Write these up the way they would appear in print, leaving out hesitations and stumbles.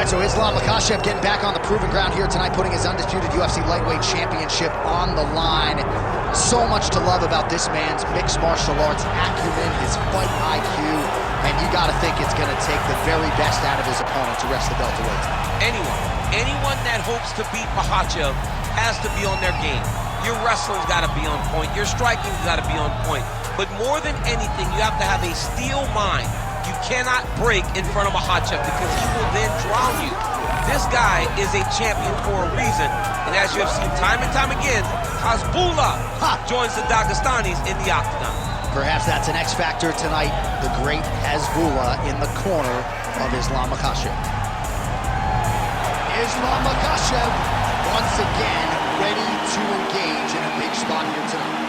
right, so Islam Makhachev getting back on the proving ground here tonight, putting his undisputed UFC lightweight championship on the line. So much to love about this man's mixed martial arts acumen, his fight IQ, and you got to think it's going to take the very best out of his opponent to wrest the belt away tonight. Anyone that hopes to beat Makhachev has to be on their game. Your wrestling's got to be on point. Your striking's got to be on point. But more than anything, you have to have a steel mind. You cannot break in front of Makhachev because he will then drown you. This guy is a champion for a reason. And as you have seen time and time again, Hasbullah joins the Dagestanis in the octagon. Perhaps that's an X factor tonight. The great Hasbullah in the corner of Islam Makhachev. Islam Makhachev once again ready to engage in a big spot here tonight.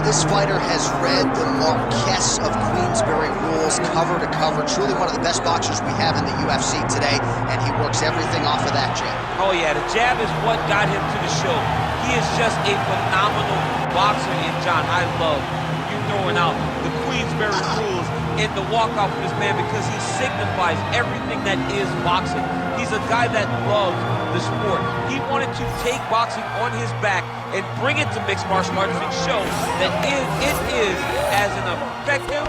This fighter has read the Marquess of Queensberry rules cover to cover. Truly one of the best boxers we have in the UFC today, and he works everything off of that jab. Oh yeah, the jab is what got him to the show. He is just a phenomenal boxer, and John, I love you throwing out the Queensberry rules in the walkout for this man because he signifies everything that is boxing. He's a guy that loves the sport. He wanted to take boxing on his back and bring it to mixed martial arts and show that it is as an effective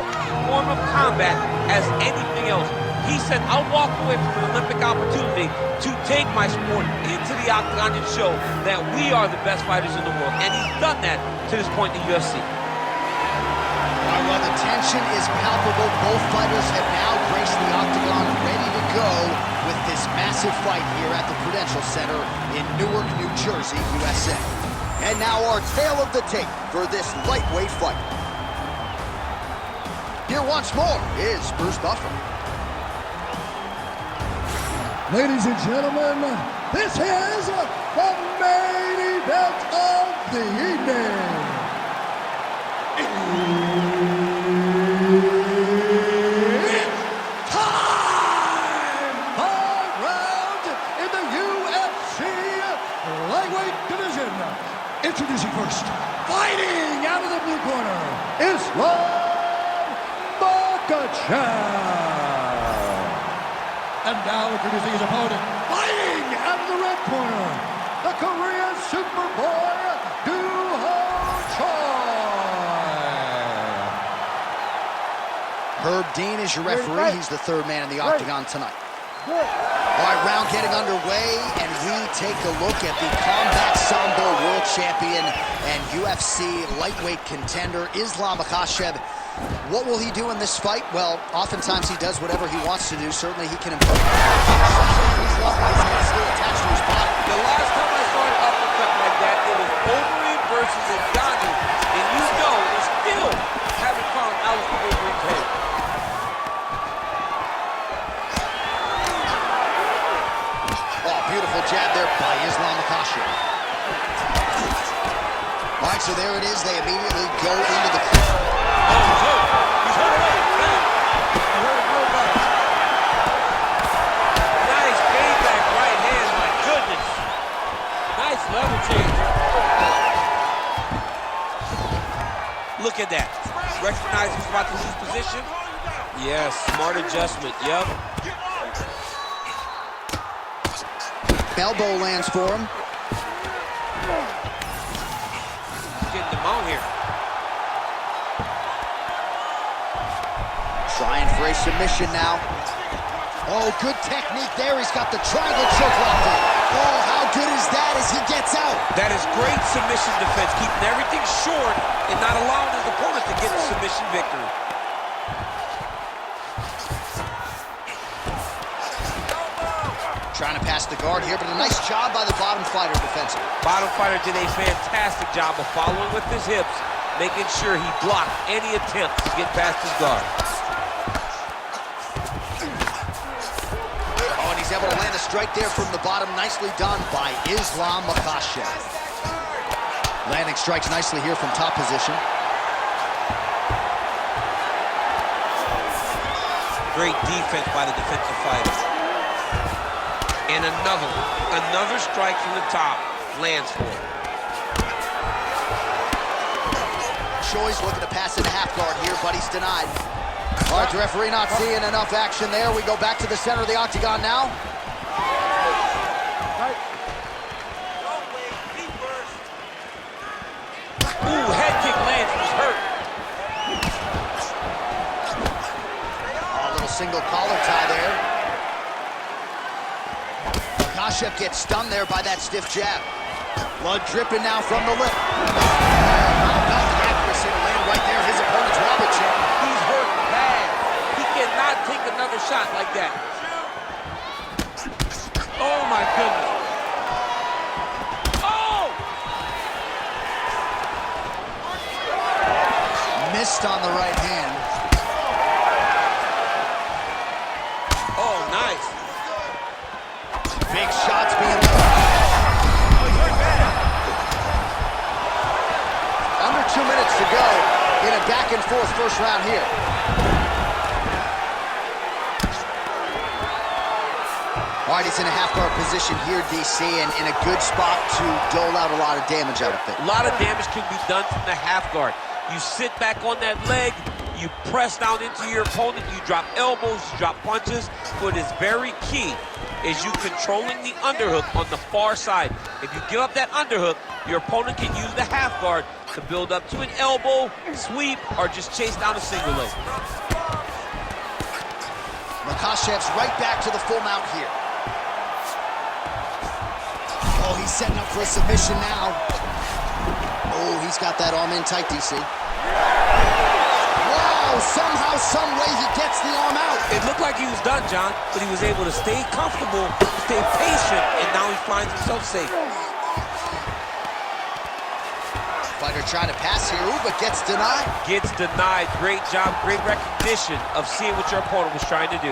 form of combat as anything else. He said, I'll walk away from an Olympic opportunity to take my sport into the octagon and show that we are the best fighters in the world. And he's done that to this point in the UFC. Well, the tension is palpable. Both fighters have now graced the octagon, ready to go with this massive fight here at the Prudential Center in Newark, New Jersey, USA. And now our tale of the tape for this lightweight fight. Here once more is Bruce Buffer. Ladies and gentlemen, this is the main event of the evening. It's time! 5 rounds in the UFC lightweight division. Introducing first, fighting out of the blue corner, Islam Makhachev. And now introducing his opponent, fighting out of the red corner, the Korean Superboy, Herb Dean is your referee. He's the third man in the octagon tonight. All right, round getting underway, and we take a look at the Combat Sambo World Champion and UFC lightweight contender, Islam Makhachev. What will he do in this fight? Well, oftentimes he does whatever he wants to do. Certainly he can impose. He's still attached to his body. The last time I saw an uppercut like that, it was Overeem versus Ngannou, and you know they still haven't found Alistair Overeem's head. Beautiful jab there by Islam Makhachev. All right, so there it is. They immediately go into the... Oh, he's hurt. He's hurt. He hurt him real bad. Nice payback right hand, my goodness. Nice level changer. Look at that. Recognize he's about to lose position. Yes, smart adjustment, yep. Elbow lands for him. Getting the mount here. Trying for a submission now. Oh, good technique there. He's got the triangle choke locked in. Oh, how good is that as he gets out? That is great submission defense, keeping everything short and not allowing his opponent to get the submission victory. Trying to pass the guard here, but a nice job by the bottom fighter defensively. Bottom fighter did a fantastic job of following with his hips, making sure he blocked any attempt to get past his guard. Oh, and he's able to land a strike there from the bottom. Nicely done by Islam Makhachev. Landing strikes nicely here from top position. Great defense by the defensive fighter. And another strike from the top lands for it. Choi's looking to pass into half guard here, but he's denied. All right, the referee not seeing enough action there. We go back to the center of the octagon now. Ooh, head kick lands, he's hurt. A little single collar tie there. Machachev gets stunned there by that stiff jab. Blood dripping now from the lip. Not the accuracy to land right there. His opponent's wobble chin. He's hurt bad. He cannot take another shot like that. Oh my goodness. Oh! Missed on the right hand. Oh, nice. Big shots being under 2 minutes to go in a back-and-forth first round here. All right, he's in a half-guard position here, DC, and in a good spot to dole out a lot of damage, I would think. A lot of damage can be done from the half guard. You sit back on that leg, you press down into your opponent, you drop elbows, you drop punches. What is very key is you controlling the underhook on the far side. If you give up that underhook, your opponent can use the half guard to build up to an elbow, sweep, or just chase down a single leg. Makachev's right back to the full mount here. Oh, he's setting up for a submission now. Oh, he's got that arm in tight, DC. Wow, somehow, some way he gets the arm out. It looked like he was done, John, but he was able to stay comfortable, stay patient, and now he finds himself safe. Fighter trying to pass here, ooh, but gets denied. Gets denied. Great job, great recognition of seeing what your opponent was trying to do.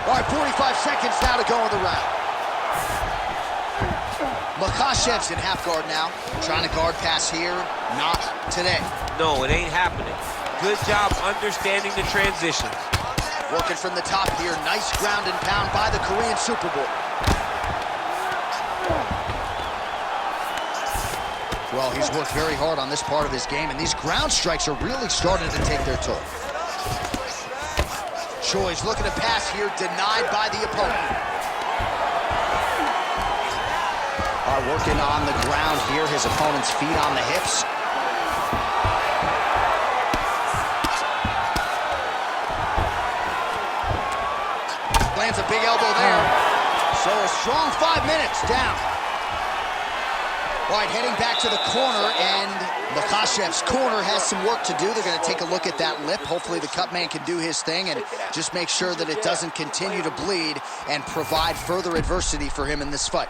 All right, 45 seconds now to go in the round. Makachev's in half guard now. Trying to guard pass here. Not today. No, it ain't happening. Good job understanding the transitions. Working from the top here. Nice ground and pound by the Korean Superboy. Well, he's worked very hard on this part of his game, and these ground strikes are really starting to take their toll. Choi's looking to pass here, denied by the opponent. Working on the ground here, his opponent's feet on the hips. Lands a big elbow there. So a strong 5 minutes down. All right, heading back to the corner, and Makachev's corner has some work to do. They're going to take a look at that lip. Hopefully the cut man can do his thing and just make sure that it doesn't continue to bleed and provide further adversity for him in this fight.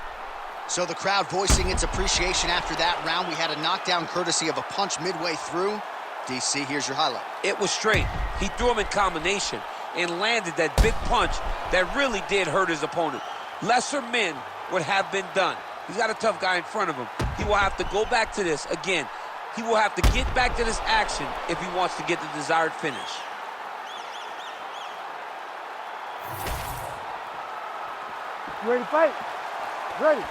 So the crowd voicing its appreciation after that round. We had a knockdown courtesy of a punch midway through. DC, here's your highlight. It was straight. He threw him in combination and landed that big punch that really did hurt his opponent. Lesser men would have been done. He's got a tough guy in front of him. He will have to go back to this again. He will have to get back to this action if he wants to get the desired finish. You ready to fight? Ready.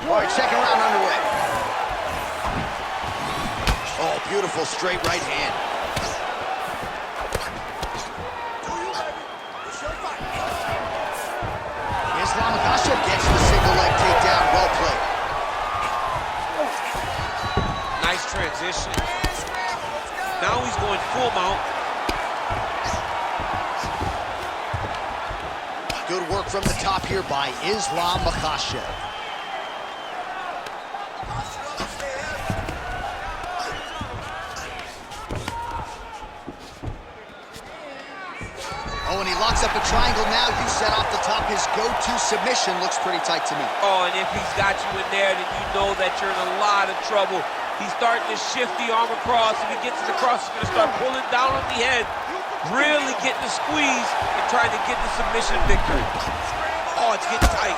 All right, second round underway. Oh, beautiful straight right hand. Machachev gets the single leg takedown. Well played. Nice transition. Now he's going full mount. Good work from the top here by Islam Makhachev. Oh, and he locks up a triangle now. You set off the top. His go-to submission looks pretty tight to me. Oh, and if he's got you in there, then you know that you're in a lot of trouble. He's starting to shift the arm across. If he gets it across, he's going to start pulling down on the head. Really getting the squeeze and trying to get the submission victory. Oh, it's getting tight.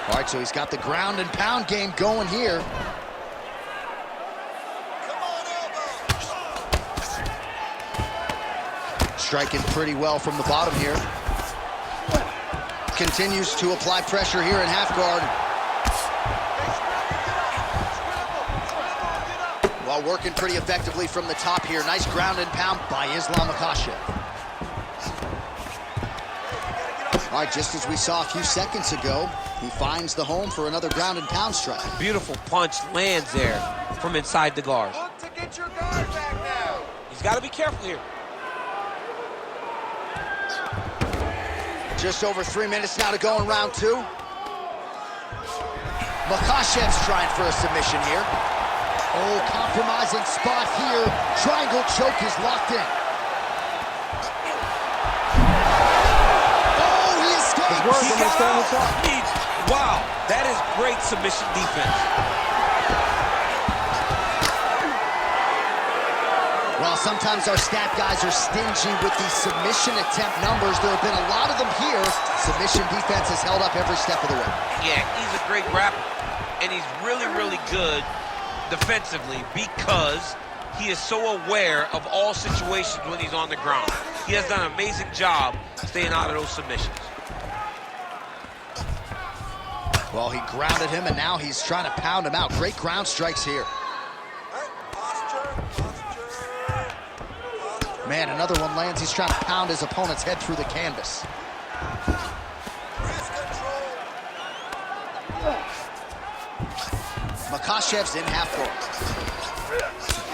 All right, so he's got the ground and pound game going here. Striking pretty well from the bottom here. Continues to apply pressure here in half guard. While working pretty effectively from the top here. Nice ground and pound by Islam Makhachev. All right, just as we saw a few seconds ago, he finds the home for another ground and pound strike. Beautiful punch lands there from inside the guard. Look to get your guard back now. He's got to be careful here. Just over 3 minutes now to go in round two. Makhachev's trying for a submission here. Oh, compromising spot here. Triangle choke is locked in. Oh, he escaped. He got out. Wow, that is great submission defense. Well, sometimes our stat guys are stingy with the submission attempt numbers. There have been a lot of them here. Submission defense has held up every step of the way. Yeah, he's a great grappler, and he's really, really good defensively because he is so aware of all situations when he's on the ground. He has done an amazing job staying out of those submissions. Well, he grounded him, and now he's trying to pound him out. Great ground strikes here. Man, another one lands. He's trying to pound his opponent's head through the canvas. Makhachev's in half guard.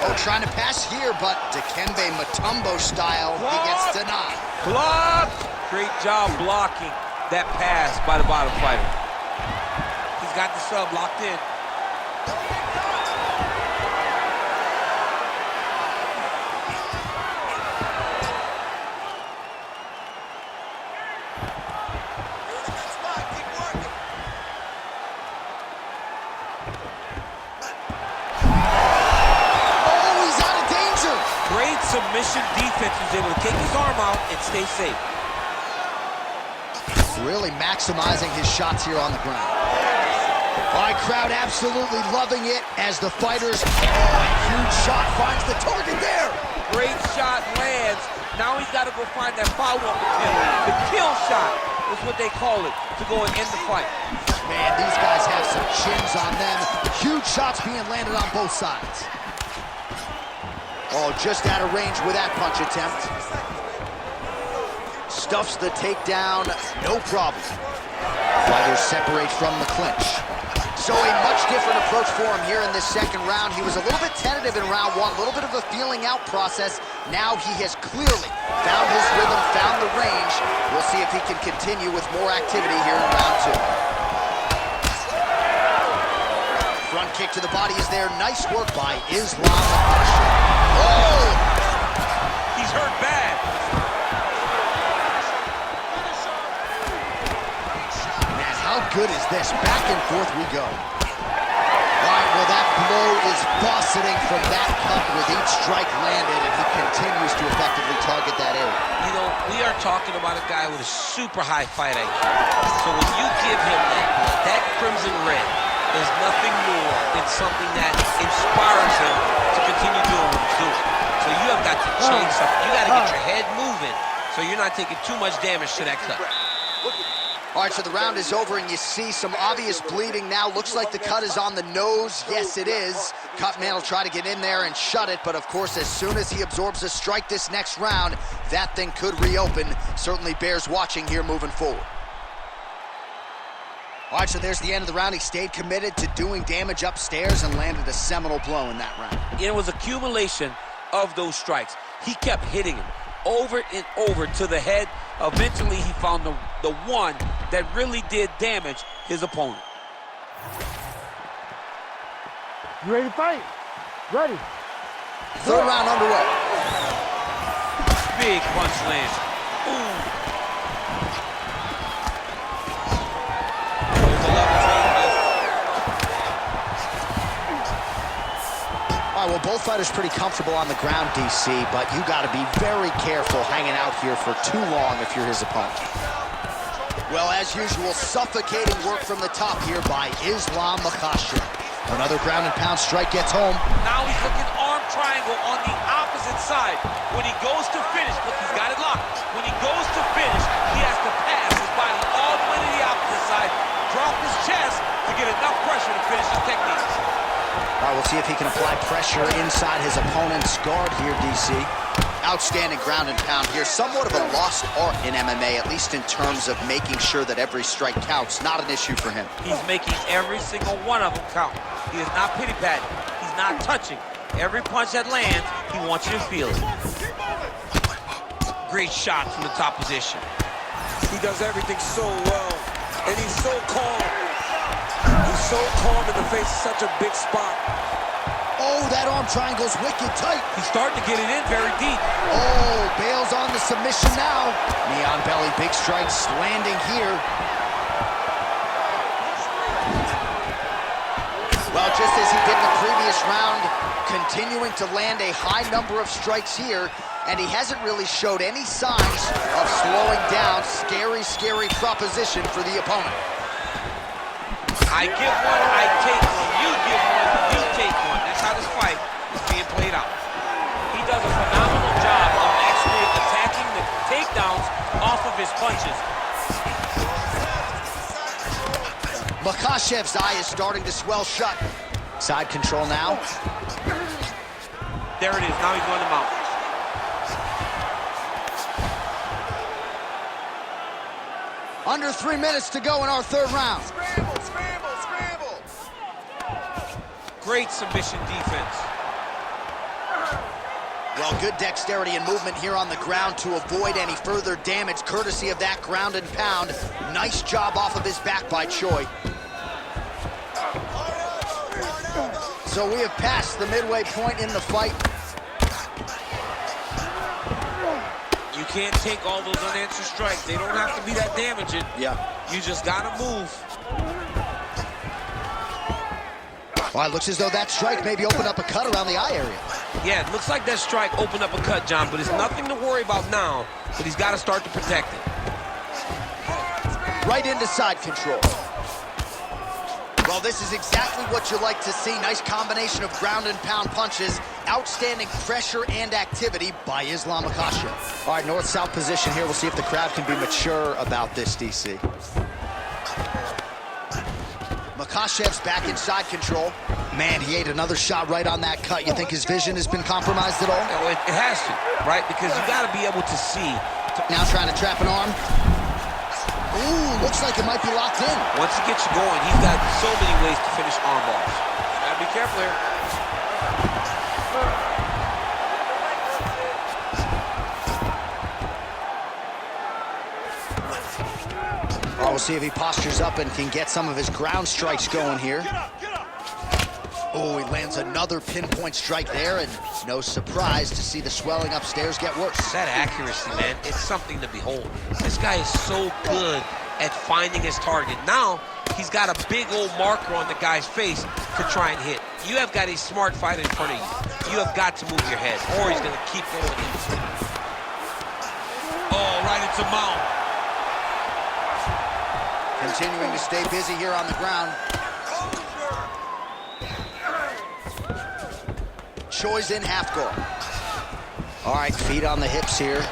Oh, trying to pass here, but Dikembe Mutombo style, he gets denied. Blocked! Great job blocking that pass by the bottom fighter. He's got the sub locked in. Submission defense was able to take his arm out and stay safe. Really maximizing his shots here on the ground. All right, crowd absolutely loving it as the fighters, huge shot finds the target there. Great shot lands. Now he's got to go find that follow-up kill. The kill shot is what they call it to go and end the fight. Man, these guys have some chins on them. Huge shots being landed on both sides. Oh, just out of range with that punch attempt. Stuffs the takedown, no problem. Fighters separate from the clinch. So a much different approach for him here in this second round. He was a little bit tentative in round one, a little bit of a feeling out process. Now he has clearly found his rhythm, found the range. We'll see if he can continue with more activity here in round two. Front kick to the body is there. Nice work by Islam Makhachev. Oh! He's hurt bad. Man, how good is this? Back and forth we go. All right, well, that blow is fauceting from that cut with each strike landed, and he continues to effectively target that area. You know, we are talking about a guy with a super high fight IQ. So when you give him that crimson red is nothing more than something that inspires him to continue doing what he's doing. So you have got to change something. You got to get your head moving so you're not taking too much damage to that cut. All right, so the round is over, and you see some obvious bleeding now. Looks like the cut is on the nose. Yes, it is. Cutman will try to get in there and shut it, but of course, as soon as he absorbs a strike this next round, that thing could reopen. Certainly bears watching here moving forward. All right, so there's the end of the round. He stayed committed to doing damage upstairs and landed a seminal blow in that round. It was accumulation of those strikes. He kept hitting him over and over to the head. Eventually, he found the one that really did damage his opponent. You ready to fight? Ready. Third round underway. Big punch lands. Ooh. All right, well, both fighters pretty comfortable on the ground, DC, but you got to be very careful hanging out here for too long if you're his opponent. Well, as usual, suffocating work from the top here by Islam Makhachev. Another ground and pound strike gets home. Now he's looking arm triangle on the opposite side. When he goes to finish, look, he's got it locked. When he goes to finish, he has to pass his body all the way to the opposite side, drop his chest to get enough pressure to finish his technique. All right, we'll see if he can apply pressure inside his opponent's guard here, DC. Outstanding ground and pound here. Somewhat of a lost art in MMA, at least in terms of making sure that every strike counts. Not an issue for him. He's making every single one of them count. He is not pity-patting. He's not touching. Every punch that lands, he wants you to feel it. Great shot from the top position. He does everything so well, and he's so calm. He's so calm in the face of such a big spot. Oh, that arm triangle's wicked tight. He's starting to get it in very deep. Oh, bails on the submission now. Knee on belly, big strikes landing here. Well, just as he did in the previous round, continuing to land a high number of strikes here, and he hasn't really showed any signs of slowing down. Scary, scary proposition for the opponent. I give one, I take one. You give one, you take one. That's how this fight is being played out. He does a phenomenal job of actually attacking the takedowns off of his punches. Makhachev's eye is starting to swell shut. Side control now. There it is, now he's going to mount. Under 3 minutes to go in our third round. Scramble, scramble, scramble. Great submission defense. Well, good dexterity and movement here on the ground to avoid any further damage, courtesy of that ground and pound. Nice job off of his back by Choi. So we have passed the midway point in the fight. You can't take all those unanswered strikes. They don't have to be that damaging. Yeah. You just gotta move. Well, it looks as though that strike maybe opened up a cut around the eye area. Yeah, it looks like that strike opened up a cut, John, but it's nothing to worry about now, but he's got to start to protect it. Right into side control. Well, this is exactly what you like to see. Nice combination of ground and pound punches. Outstanding pressure and activity by Islam Makhachev. All right, north-south position here. We'll see if the crowd can be mature about this, DC. Makhachev's back in side control. Man, he ate another shot right on that cut. You think his vision has been compromised at all? No, it has to, right? Because you got to be able to see. Now trying to trap an arm. Ooh, looks like it might be locked in. Once he gets you going, he's got so many ways to finish arm bars. Gotta be careful here. Oh, we'll see if he postures up and can get some of his ground strikes going here. Oh, he lands another pinpoint strike there, and no surprise to see the swelling upstairs get worse. That accuracy, man, it's something to behold. This guy is so good at finding his target. Now, he's got a big old marker on the guy's face to try and hit. You have got a smart fighter in front of you. You have got to move your head, or he's going to keep going. Oh, right into mount. Continuing to stay busy here on the ground. Choi's in half guard. All right, feet on the hips here.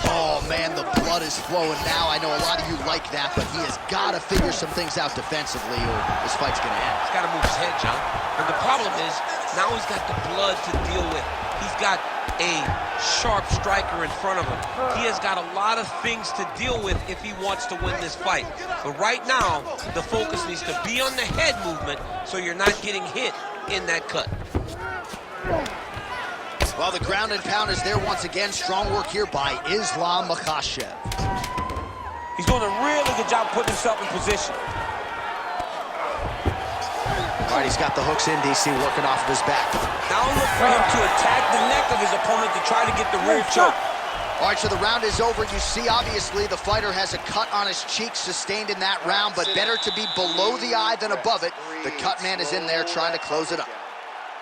Oh, man, the blood is flowing now. I know a lot of you like that, but he has got to figure some things out defensively or this fight's going to end. He's got to move his head, John. And the problem is, now he's got the blood to deal with. He's got a sharp striker in front of him. He has got a lot of things to deal with if he wants to win this fight. But right now, the focus needs to be on the head movement so you're not getting hit in that cut. Well, the ground and pound is there once again. Strong work here by Islam Makhachev. He's doing a really good job putting himself in position. All right, he's got the hooks in, DC, working off of his back. Now look for him to attack the neck of his opponent to try to get the rear choke. All right, so the round is over. You see, obviously, the fighter has a cut on his cheek sustained in that round, but better to be below the eye than above it. The cut man is in there trying to close it up.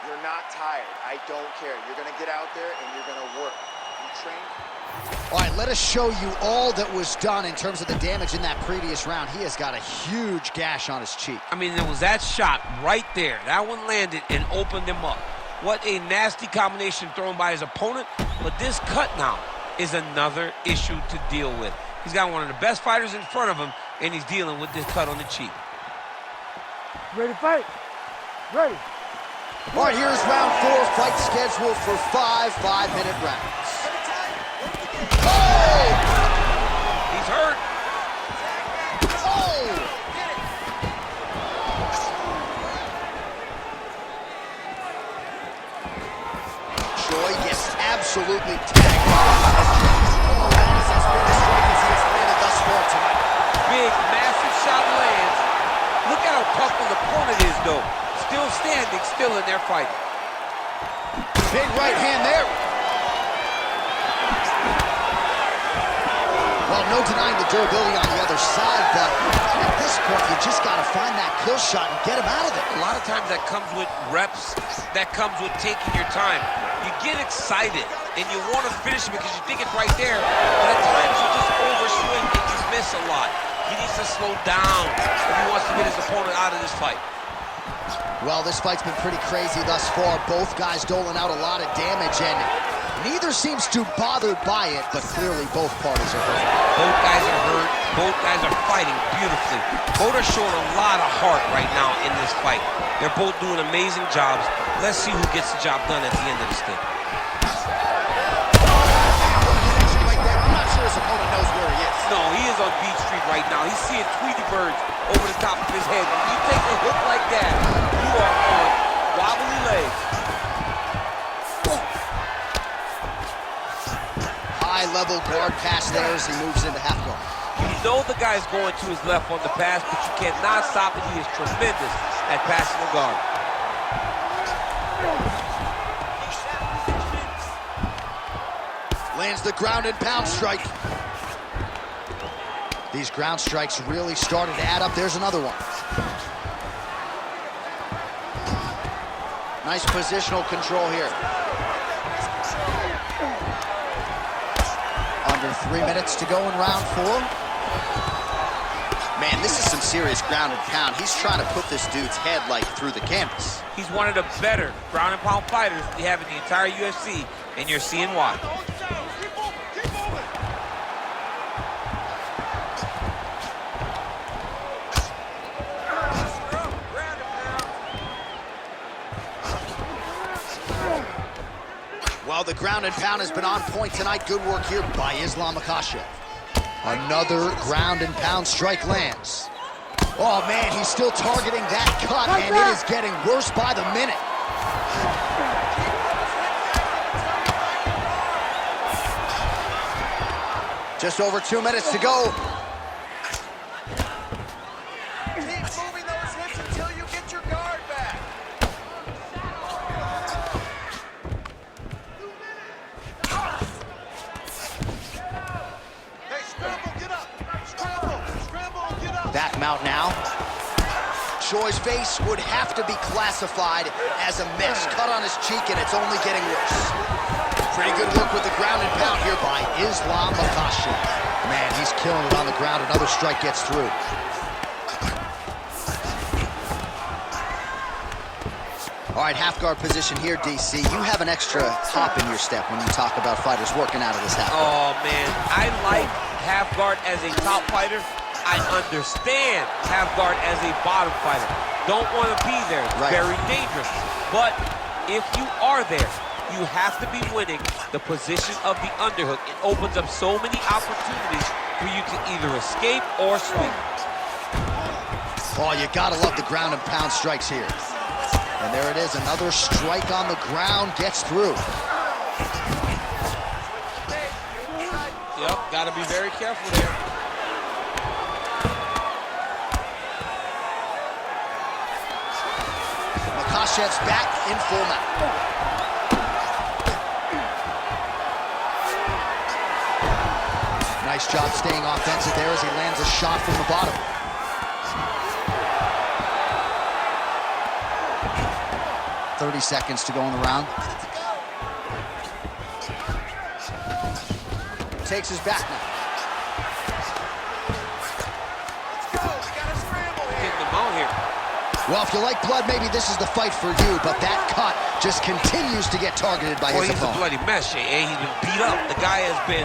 You're not tired. I don't care. You're going to get out there and you're going to work. You train. All right, let us show you all that was done in terms of the damage in that previous round. He has got a huge gash on his cheek. I mean, there was that shot right there. That one landed and opened him up. What a nasty combination thrown by his opponent. But this cut now is another issue to deal with. He's got one of the best fighters in front of him, and he's dealing with this cut on the cheek. Ready to fight? Ready. All right, here's round 4, fight scheduled for 5 5-minute rounds. Oh! He's hurt. Oh! Joy gets absolutely tagged. As big a strike as he has landed thus far tonight. Big, massive shot lands. Look at how tough his opponent is, though. Still standing, still in their fight. Big right hand there. Well, no denying the durability on the other side, but at this point, you just got to find that kill shot and get him out of there. A lot of times that comes with reps, that comes with taking your time. You get excited, and you want to finish it because you think it's right there, but at times you just overswing and you miss a lot. He needs to slow down if he wants to get his opponent out of this fight. Well, this fight's been pretty crazy thus far. Both guys doling out a lot of damage, and neither seems too bothered by it, but clearly both parties are hurt. Both guys are hurt. Both guys are fighting beautifully. Both are showing a lot of heart right now in this fight. They're both doing amazing jobs. Let's see who gets the job done at the end of this thing. I'm not sure his opponent knows where he is. No, he is on Beach Street right now. He's seeing Tweety birds over the top of his head. When you take a hook like that, you are on wobbly legs. High-level guard pass there as he moves into half guard. You know the guy's going to his left on the pass, but you cannot stop it. He is tremendous at passing the guard. Lands the ground and pound strike. These ground strikes really started to add up. There's another one. Nice positional control here. Under 3 minutes to go in round 4. Man, this is some serious ground and pound. He's trying to put this dude's head like through the canvas. He's one of the better ground and pound fighters we have in the entire UFC, and you're seeing why. Well, the ground and pound has been on point tonight. Good work here by Islam Makhachev. Another ground and pound strike lands. Oh, man, he's still targeting that cut, and it is getting worse by the minute. Just over 2 minutes to go. Keep moving those hips until you get your guard back. Hey, scramble, get up. Scramble, scramble, get up. That mount now. Choi's face would have to be classified as a miss. Cut on his cheek, and it's only getting worse. Pretty good work with the ground and pound here by Islam Makhachev. Man, he's killing it on the ground. Another strike gets through. All right, half guard position here, DC. You have an extra hop in your step when you talk about fighters working out of this half guard. Oh, man, I like half guard as a top fighter. I understand half guard as a bottom fighter. Don't want to be there. It's very dangerous. But if you are there, you have to be winning the position of the underhook. It opens up so many opportunities for you to either escape or swing. Oh, you gotta love the ground and pound strikes here. And there it is, another strike on the ground gets through. Yep, gotta be very careful there. Makhachev's back in full mount. Nice job staying offensive there as he lands a shot from the bottom. 30 seconds to go in the round. Takes his back now. Getting him out here. Well, if you like blood, maybe this is the fight for you, but that cut just continues to get targeted by his He's a opponent. bloody mess, Jay. He's been beat up. The guy has been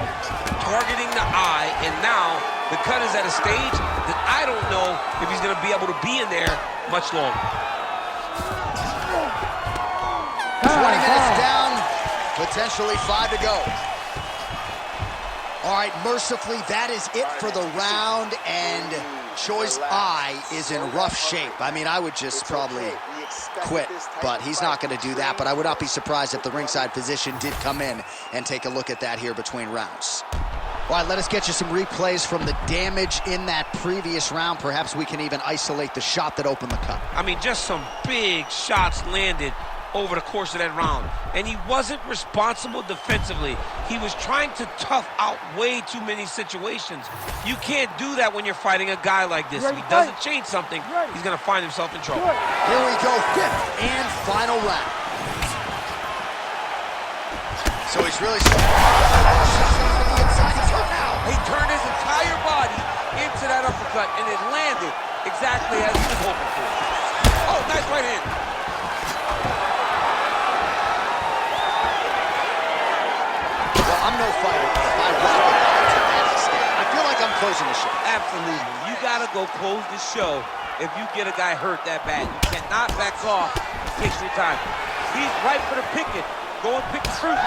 targeting the eye, and now the cut is at a stage that I don't know if he's going to be able to be in there much longer. 20 minutes down, potentially 5 to go. All right, mercifully, that is it for the round, and Choi's eye is in rough shape. I mean, I would just probably quit, but he's not going to do that. But I would not be surprised if the ringside physician did come in and take a look at that here between rounds. All right, let us get you some replays from the damage in that previous round. Perhaps we can even isolate the shot that opened the cut. I mean, just some big shots landed over the course of that round. And he wasn't responsible defensively. He was trying to tough out way too many situations. You can't do that when you're fighting a guy like this. If he doesn't change something, he's going to find himself in trouble. Here we go, 5th and final round. So he's really... He turned his entire body into that uppercut, and it landed exactly as he was hoping for. Oh, nice right hand. Well, I'm no fighter, but if I rock it out to that extent, I feel like I'm closing the show. Absolutely. You got to go close the show if you get a guy hurt that bad. You cannot back off and take your time. He's right for the picking. Go and pick the fruit.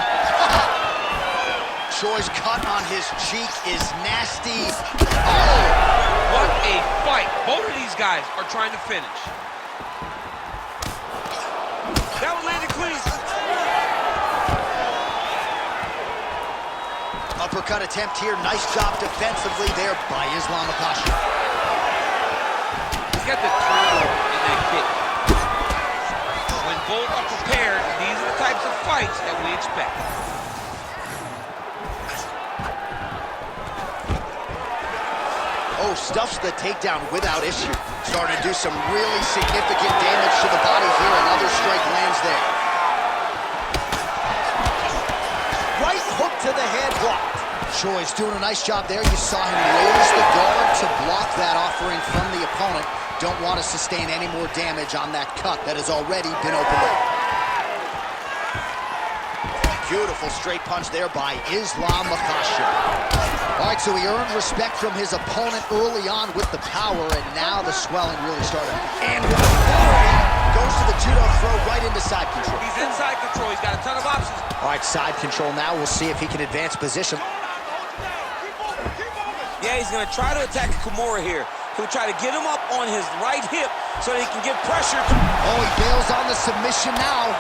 Choi's cut on his cheek is nasty. Oh, what a fight. Both of these guys are trying to finish. That one landed clean. Uppercut attempt here. Nice job defensively there by Islam Makhachev. He's got the turn in that kick. When both are prepared, these are the types of fights that we expect. Oh, stuffs the takedown without issue. Starting to do some really significant damage to the body here. Another strike lands there. Right hook to the head, blocked. Choi's doing a nice job there. You saw him raise the guard to block that offering from the opponent. Don't want to sustain any more damage on that cut that has already been opened up. Beautiful straight punch there by Islam Makhachev. All right, so he earned respect from his opponent early on with the power, and now the swelling really started. And with authority, goes to the judo throw right into side control. He's inside control. He's got a ton of options. All right, side control now. We'll see if he can advance position. Yeah, he's going to try to attack Kimura here. He'll try to get him up on his right hip so that he can get pressure. Oh, he bails on the submission now.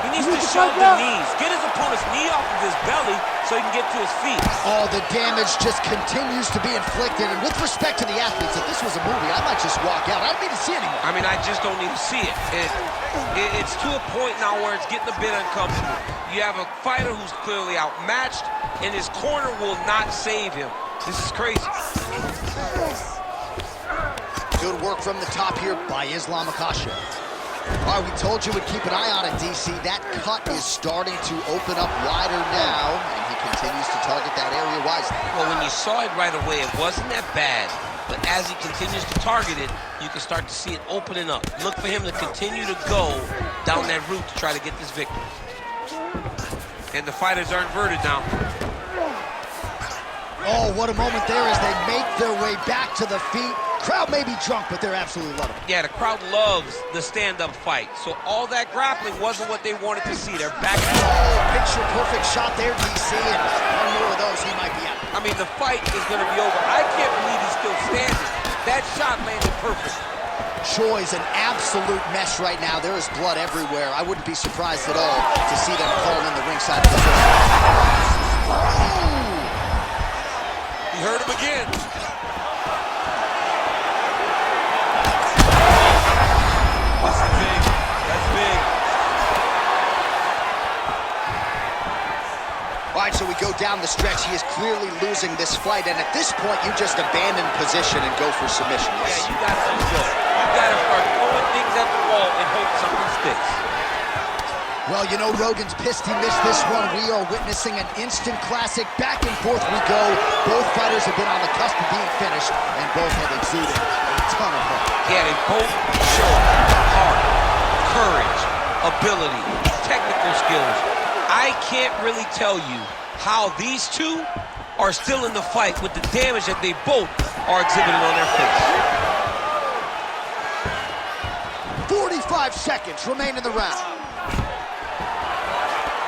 He needs to shove the knees. Get his opponent's knee off of his belly so he can get to his feet. Oh, the damage just continues to be inflicted. And with respect to the athletes, if this was a movie, I might just walk out. I don't need to see anymore. I mean, I just don't need to see it. It's to a point now where it's getting a bit uncomfortable. You have a fighter who's clearly outmatched, and his corner will not save him. This is crazy. Good work from the top here by Islam Makhachev. All right, we told you we'd keep an eye on it, DC. That cut is starting to open up wider now, and he continues to target that area wisely. Well, when you saw it right away, it wasn't that bad. But as he continues to target it, you can start to see it opening up. Look for him to continue to go down that route to try to get this victory. And the fighters are inverted now. Oh, what a moment there as they make their way back to the feet. Crowd may be drunk, but they're absolutely loving it. Yeah, the crowd loves the stand-up fight. So all that grappling wasn't what they wanted to see. They're back. Oh, picture-perfect shot there, DC, and one more of those, he might be out. I mean, the fight is going to be over. I can't believe he's still standing. That shot landed perfect. Choi's an absolute mess right now. There is blood everywhere. I wouldn't be surprised at all to see them call in the ringside position. He hurt him again. That's big. That's big. All right, so we go down the stretch. He is clearly losing this fight, and at this point, you just abandon position and go for submission. Yeah, you got to go. You got to start throwing things at the wall and hope something sticks. Well, you know, Rogan's pissed he missed this one. We are witnessing an instant classic. Back and forth we go. Both fighters have been on the cusp of being finished, and both have exuded a ton of heart. Yeah, they both show heart, courage, ability, technical skills. I can't really tell you how these two are still in the fight with the damage that they both are exhibiting on their face. 45 seconds remain in the round.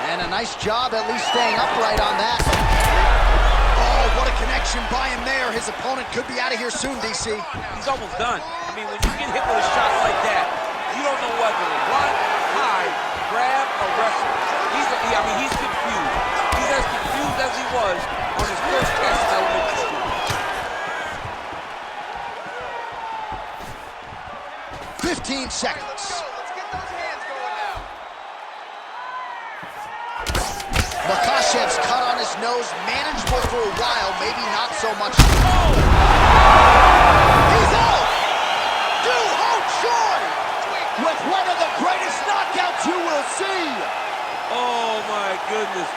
And a nice job at least staying upright on that. Oh, what a connection by him there. His opponent could be out of here soon, DC. He's almost done. I mean, when you get hit with a shot like that, you don't know whether to run, hide, grab, or wrestle. He's confused. He's as confused as he was on his first test in elementary school. 15 seconds. Let's get those hands going now. Makashev's cut on his nose, manageable for a while, maybe not so much. He's out! Do Ho Choi with one of the greatest knockouts you will see! Oh, my goodness.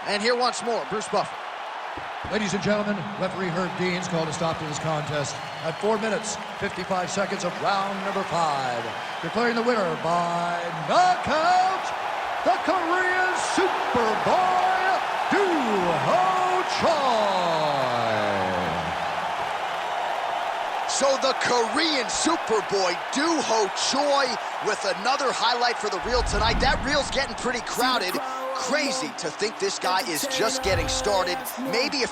And here once more, Bruce Buffer. Ladies and gentlemen, referee Herb Dean's called a stop to this contest at 4 minutes, 55 seconds of round number 5. Declaring the winner by knockout, the Korean Superboy, Do Ho Choi. So the Korean Superboy, Do Ho Choi, with another highlight for the reel tonight. That reel's getting pretty crowded. Crazy to think this guy is just getting started. Maybe if